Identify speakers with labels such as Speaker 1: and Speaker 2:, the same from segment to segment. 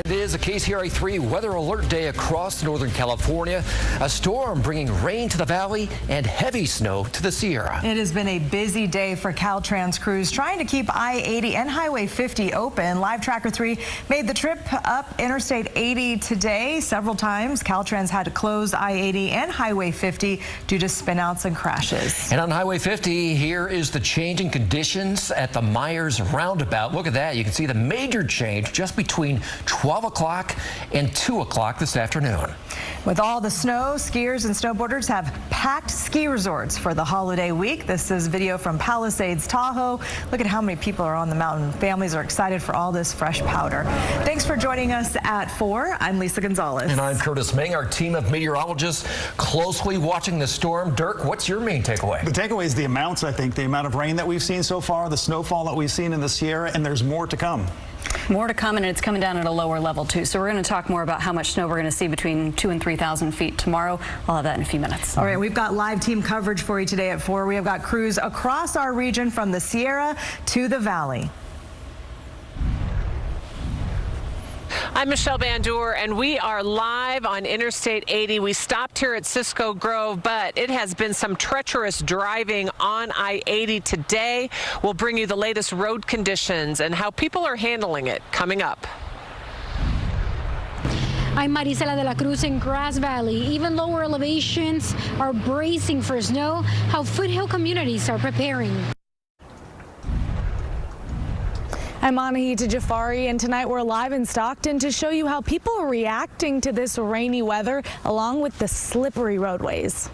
Speaker 1: It is a KCRA 3 weather alert day across Northern California. A storm bringing rain to the valley and heavy snow to the Sierra.
Speaker 2: It has been a busy day for Caltrans crews trying to keep I-80 and Highway 50 open. Live Tracker 3 made the trip up Interstate 80 today several times. Caltrans had to close I-80 and Highway 50 due to spinouts and crashes.
Speaker 1: And on Highway 50, here is the changing conditions at the Myers Roundabout. Look at that. You can see the major change just between 12 o'clock and 2 o'clock this afternoon.
Speaker 2: With all the snow, skiers and snowboarders have packed ski resorts for the holiday week. This is video from Palisades, Tahoe. Look at how many people are on the mountain. Families are excited for all this fresh powder. Thanks for joining us at 4. I'm Lisa Gonzalez.
Speaker 1: And I'm Curtis Ming. Our team of meteorologists closely watching the storm. Dirk, what's your main takeaway?
Speaker 3: The takeaway is the amounts, I think, the amount of rain that we've seen so far, the snowfall that we've seen in the Sierra, and there's more to come.
Speaker 4: More to come, and it's coming down at a lower level, too. So we're going to talk more about how much snow we're going to see between 2,000 and 3,000 feet tomorrow. I'll have that in a few minutes.
Speaker 2: All right, we've got live team coverage for you today at 4. We have got crews across our region from the Sierra to the Valley.
Speaker 5: I'm Michelle Bandour, and we are live on Interstate 80. We stopped here at Cisco Grove, but it has been some treacherous driving on I-80 today. We'll bring you the latest road conditions and how people are handling it coming up.
Speaker 6: I'm Marisela de la Cruz in Grass Valley. Even lower elevations are bracing for snow, how foothill communities are preparing.
Speaker 7: I'm Anahita Jafari, and tonight we're live in Stockton to show you how people are reacting to this rainy weather, along with the slippery roadways.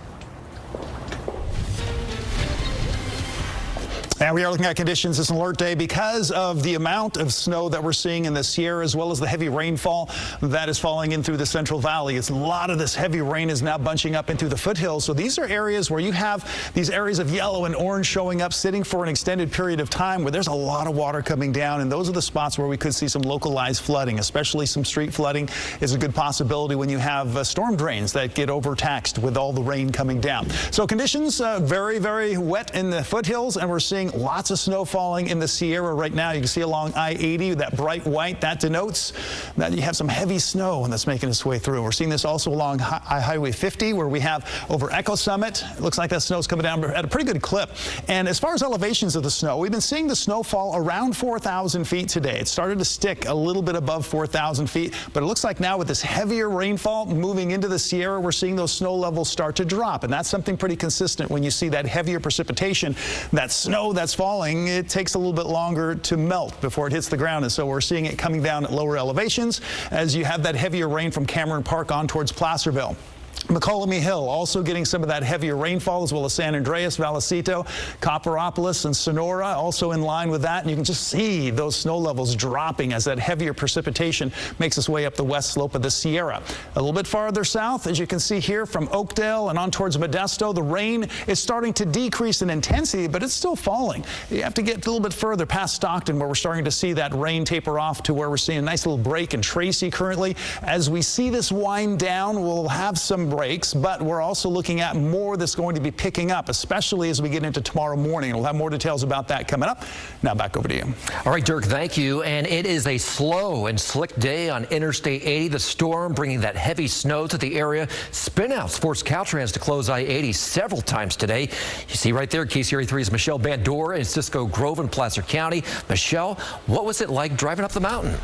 Speaker 3: And we are looking at conditions this alert day because of the amount of snow that we're seeing in the Sierra, as well as the heavy rainfall that is falling in through the Central Valley. It's a lot of this heavy rain is now bunching up into the foothills. So these are areas where you have these areas of yellow and orange showing up, sitting for an extended period of time, where there's a lot of water coming down. And those are the spots where we could see some localized flooding, especially some street flooding is a good possibility when you have storm drains that get overtaxed with all the rain coming down. So conditions very, very wet in the foothills, and we're seeing lots of snow falling in the Sierra right now. You can see along I-80, that bright white, that denotes that you have some heavy snow that's making its way through. We're seeing this also along Highway 50, where we have over Echo Summit. It looks like that snow's coming down at a pretty good clip. And as far as elevations of the snow, we've been seeing the snow fall around 4,000 feet today. It started to stick a little bit above 4,000 feet, but it looks like now with this heavier rainfall moving into the Sierra, we're seeing those snow levels start to drop. And that's something pretty consistent when you see that heavier precipitation, that snow that's falling, it takes a little bit longer to melt before it hits the ground. And so we're seeing it coming down at lower elevations as you have that heavier rain from Cameron Park on towards Placerville. McCollum Hill also getting some of that heavier rainfall, as well as San Andreas, Vallecito, Copperopolis, and Sonora also in line with that. And you can just see those snow levels dropping as that heavier precipitation makes its way up the west slope of the Sierra. A little bit farther south, as you can see here from Oakdale and on towards Modesto, the rain is starting to decrease in intensity, but it's still falling. You have to get a little bit further past Stockton, where we're starting to see that rain taper off to where we're seeing a nice little break in Tracy currently. As we see this wind down, we'll have some breaks, but we're also looking at more that's going to be picking up, especially as we get into tomorrow morning. We'll have more details about that coming up. Now back over to you.
Speaker 1: All right, Dirk, thank you. And it is a slow and slick day on Interstate 80. The storm bringing that heavy snow to the area. Spinouts forced Caltrans to close I-80 several times today. You see right there, KCRA 3's Michelle Bandour in Cisco Grove in Placer County. Michelle, what was it like driving up the mountain?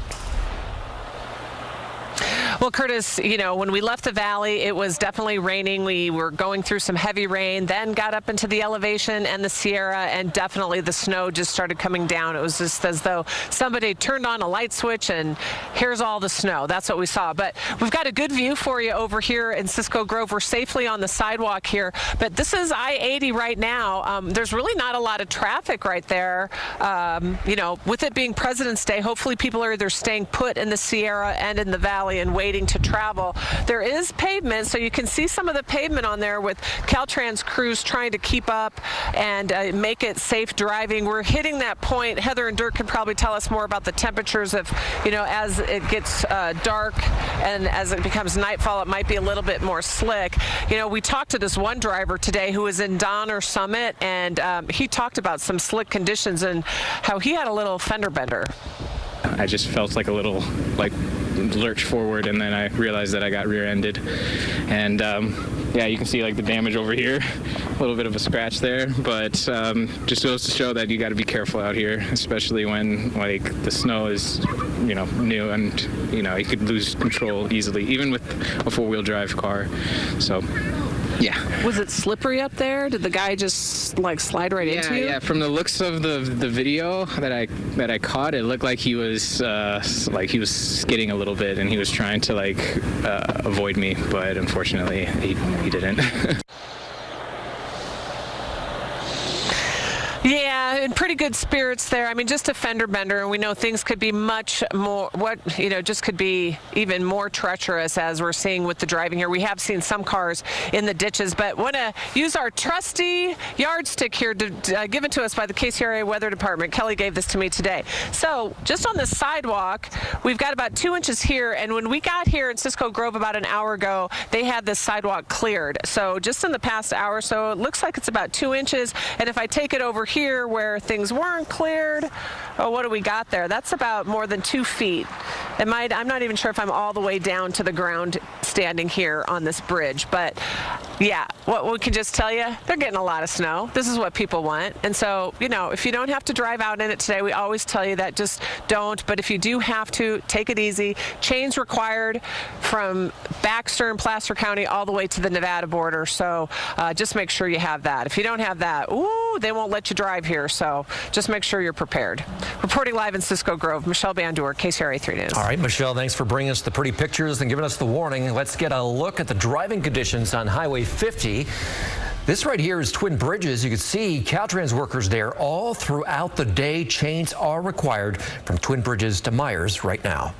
Speaker 5: Well, Curtis, you know, when we left the valley, it was definitely raining. We were going through some heavy rain, then got up into the elevation and the Sierra, and definitely the snow just started coming down. It was just as though somebody turned on a light switch and here's all the snow. That's what we saw. But we've got a good view for you over here in Cisco Grove. We're safely on the sidewalk here, but this is I-80 right now. There's really not a lot of traffic right there. You know, with it being President's Day, hopefully people are either staying put in the Sierra and in the valley and waiting to travel. There is pavement, so you can see some of the pavement on there with Caltrans crews trying to keep up and make it safe driving. We're hitting that point. Heather and Dirk can probably tell us more about the temperatures of, you know, as it gets dark and as it becomes nightfall, it might be a little bit more slick. You know, we talked to this one driver today who was in Donner Summit, and he talked about some slick conditions and how he had a little fender bender.
Speaker 8: I just felt like a little, like lurch forward, and then I realized that I got rear-ended. And yeah, you can see like the damage over here, a little bit of a scratch there, but just goes to show that you got to be careful out here, especially when like the snow is, you know, new, and you know, you could lose control easily, even with a four-wheel drive car. So yeah.
Speaker 5: Was it slippery up there? Did the guy just like slide right into you?
Speaker 8: Yeah, from the looks of the video that I caught, it looked like he was skidding a little bit, and he was trying to like avoid me, but unfortunately he didn't.
Speaker 5: Yeah, in pretty good spirits there. I mean, just a fender bender, and we know things could be much more, just could be even more treacherous as we're seeing with the driving here. We have seen some cars in the ditches, but want to use our trusty yardstick here given to us by the KCRA Weather Department. Kelly gave this to me today. So just on the sidewalk, we've got about 2 inches here, and when we got here in Cisco Grove about an hour ago, they had this sidewalk cleared. So just in the past hour or so, it looks like it's about 2 inches, and if I take it over here where things weren't cleared, oh, what do we got there? That's about more than 2 feet. I'm not even sure if I'm all the way down to the ground standing here on this bridge, but yeah, what we can just tell you, they're getting a lot of snow. This is what people want. And so, you know, if you don't have to drive out in it today, we always tell you that just don't. But if you do have to, take it easy. Chains required from Baxter and Placer County all the way to the Nevada border. So just make sure you have that. If you don't have that, ooh, they won't let you drive here. So just make sure you're prepared. Reporting live in Cisco Grove, Michelle Bandor, KCRA 3 News.
Speaker 1: All right, Michelle, thanks for bringing us the pretty pictures and giving us the warning. Let's get a look at the driving conditions on Highway 50. This right here is Twin Bridges. You can see Caltrans workers there all throughout the day. Chains are required from Twin Bridges to Myers right now.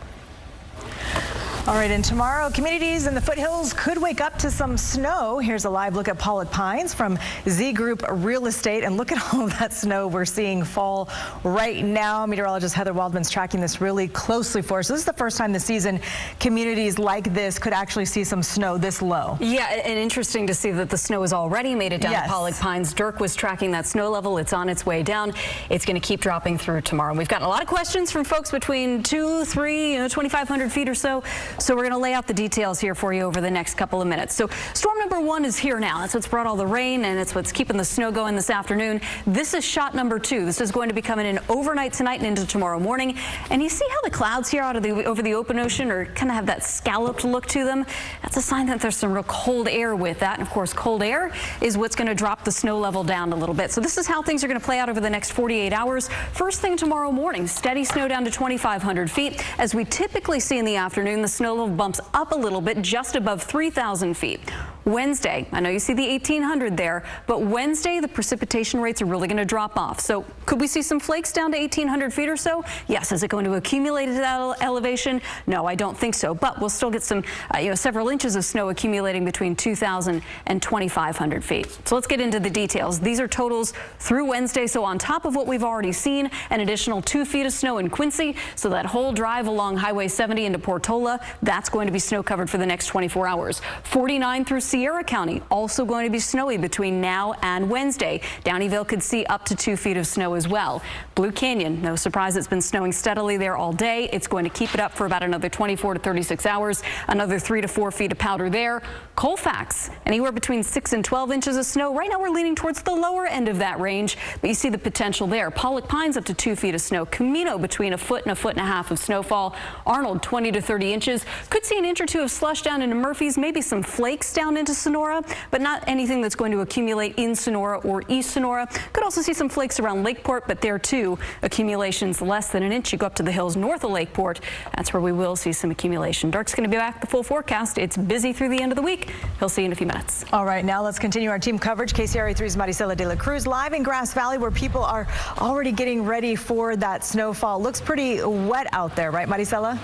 Speaker 2: All right, and tomorrow, communities in the foothills could wake up to some snow. Here's a live look at Pollock Pines from Z Group Real Estate. And look at all of that snow we're seeing fall right now. Meteorologist Heather Waldman's tracking this really closely for us. So this is the first time this season communities like this could actually see some snow this low.
Speaker 4: Yeah, and interesting to see that the snow has already made it down to Pollock Pines. Dirk was tracking that snow level. It's on its way down. It's going to keep dropping through tomorrow. We've gotten a lot of questions from folks between 2, 3, 2,500 feet or so. So we're going to lay out the details here for you over the next couple of minutes. So storm number 1 is here now. That's what's brought all the rain, and it's what's keeping the snow going this afternoon. This is shot number 2. This is going to be coming in overnight tonight and into tomorrow morning. And you see how the clouds here over the open ocean are kind of have that scalloped look to them? That's a sign that there's some real cold air with that. And of course, cold air is what's going to drop the snow level down a little bit. So this is how things are going to play out over the next 48 hours. First thing tomorrow morning, steady snow down to 2,500 feet. As we typically see in the afternoon, the snow level bumps up a little bit, just above 3,000 feet. Wednesday, I know you see the 1,800 there, but Wednesday the precipitation rates are really going to drop off. So could we see some flakes down to 1,800 feet or so? Yes. Is it going to accumulate at that elevation? No, I don't think so. But we'll still get some, several inches of snow accumulating between 2,000 and 2,500 feet. So let's get into the details. These are totals through Wednesday. So on top of what we've already seen, an additional 2 feet of snow in Quincy. So that whole drive along Highway 70 into Portola, that's going to be snow covered for the next 24 hours. 49 through Sierra County, also going to be snowy between now and Wednesday. Downeyville could see up to 2 feet of snow as well. Blue Canyon, no surprise, it's been snowing steadily there all day. It's going to keep it up for about another 24 to 36 hours. Another 3 to 4 feet of powder there. Colfax, anywhere between 6 and 12 inches of snow. Right now we're leaning towards the lower end of that range, but you see the potential there. Pollock Pines up to 2 feet of snow. Camino between 1 foot and 1.5 feet of snowfall. Arnold 20 to 30 inches. Could see an inch or two of slush down into Murphy's, maybe some flakes down into Sonora, but not anything that's going to accumulate in Sonora or East Sonora. Could also see some flakes around Lakeport, but there too, accumulations less than an inch. You go up to the hills north of Lakeport, that's where we will see some accumulation. Dirk's going to be back the full forecast. It's busy through the end of the week. He'll see you in a few minutes.
Speaker 2: All right, now let's continue our team coverage. KCRA 3's Maricela de la Cruz live in Grass Valley, where people are already getting ready for that snowfall. Looks pretty wet out there, right, Maricela?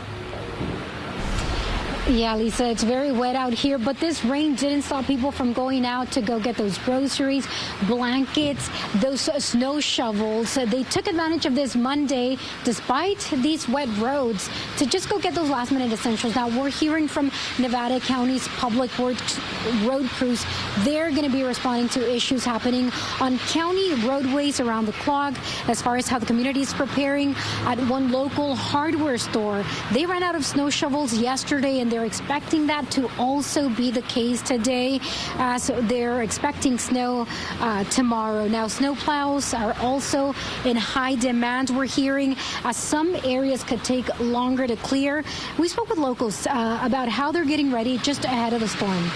Speaker 6: Yeah, Lisa, it's very wet out here, but this rain didn't stop people from going out to go get those groceries, blankets, those snow shovels. They took advantage of this Monday, despite these wet roads, to just go get those last-minute essentials. Now, we're hearing from Nevada County's public works road crews. They're going to be responding to issues happening on county roadways around the clock. As far as how the community is preparing, at one local hardware store, they ran out of snow shovels yesterday, and they're expecting that to also be the case today, as they're expecting snow tomorrow. Now, snow plows are also in high demand, we're hearing, as some areas could take longer to clear. We spoke with locals about how they're getting ready just ahead of the storm.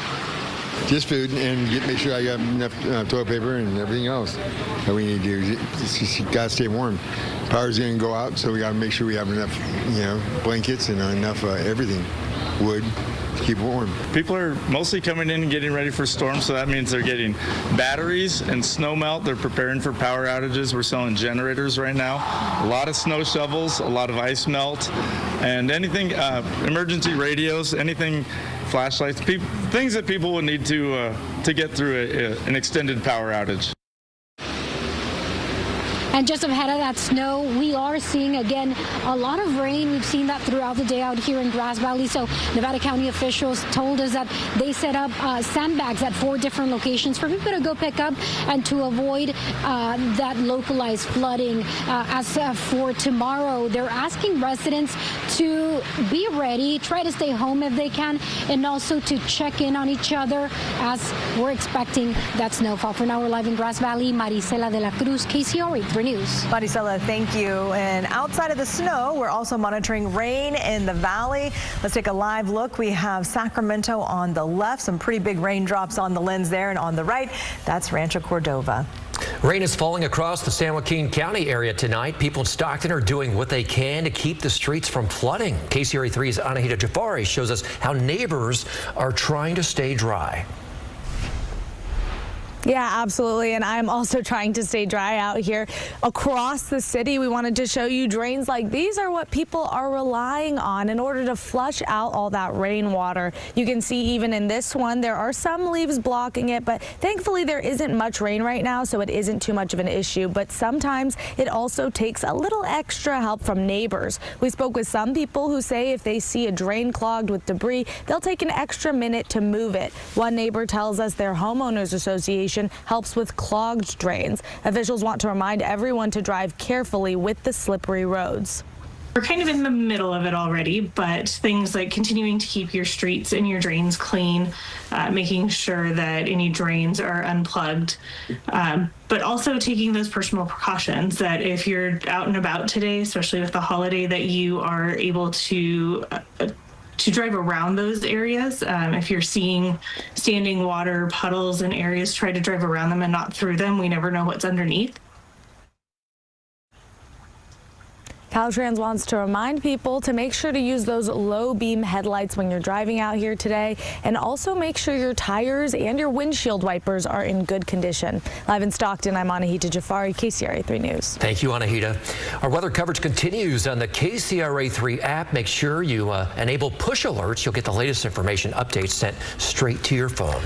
Speaker 9: Just food and make sure I got enough toilet paper and everything else that we need to do. You gotta stay warm. Power's gonna go out, so we gotta make sure we have enough, blankets and enough everything, wood, to keep warm.
Speaker 10: People are mostly coming in and getting ready for storms, so that means they're getting batteries and snow melt. They're preparing for power outages. We're selling generators right now. A lot of snow shovels, a lot of ice melt, and anything, emergency radios, anything, flashlights, things that people would need to get through an extended power outage.
Speaker 6: And just ahead of that snow, we are seeing, again, a lot of rain. We've seen that throughout the day out here in Grass Valley. So Nevada County officials told us that they set up sandbags at 4 different locations for people to go pick up and to avoid that localized flooding. As for tomorrow, they're asking residents to be ready, try to stay home if they can, and also to check in on each other as we're expecting that snowfall. For now, we're live in Grass Valley. Marisela de la Cruz, KCRA 3 News.
Speaker 2: Marisela, thank you. And outside of the snow, we're also monitoring rain in the valley. Let's take a live look. We have Sacramento on the left, some pretty big raindrops on the lens there, and on the right, that's Rancho Cordova.
Speaker 1: Rain is falling across the San Joaquin County area tonight. People in Stockton are doing what they can to keep the streets from flooding. KCRA 3's Anahita Jafari shows us how neighbors are trying to stay dry.
Speaker 7: Yeah, absolutely. And I'm also trying to stay dry out here across the city. We wanted to show you drains like these are what people are relying on in order to flush out all that rainwater. You can see even in this one, there are some leaves blocking it, but thankfully there isn't much rain right now, so it isn't too much of an issue. But sometimes it also takes a little extra help from neighbors. We spoke with some people who say if they see a drain clogged with debris, they'll take an extra minute to move it. One neighbor tells us their homeowners association helps with clogged drains. Officials want to remind everyone to drive carefully with the slippery roads.
Speaker 11: We're kind of in the middle of it already, but things like continuing to keep your streets and your drains clean, making sure that any drains are unplugged, but also taking those personal precautions that if you're out and about today, especially with the holiday, that you are able to drive around those areas. If you're seeing standing water, puddles in areas, try to drive around them and not through them. We never know what's underneath.
Speaker 7: Caltrans wants to remind people to make sure to use those low beam headlights when you're driving out here today, and also make sure your tires and your windshield wipers are in good condition. Live in Stockton, I'm Anahita Jafari, KCRA 3 News.
Speaker 1: Thank you, Anahita. Our weather coverage continues on the KCRA 3 app. Make sure you enable push alerts. You'll get the latest information updates sent straight to your phone.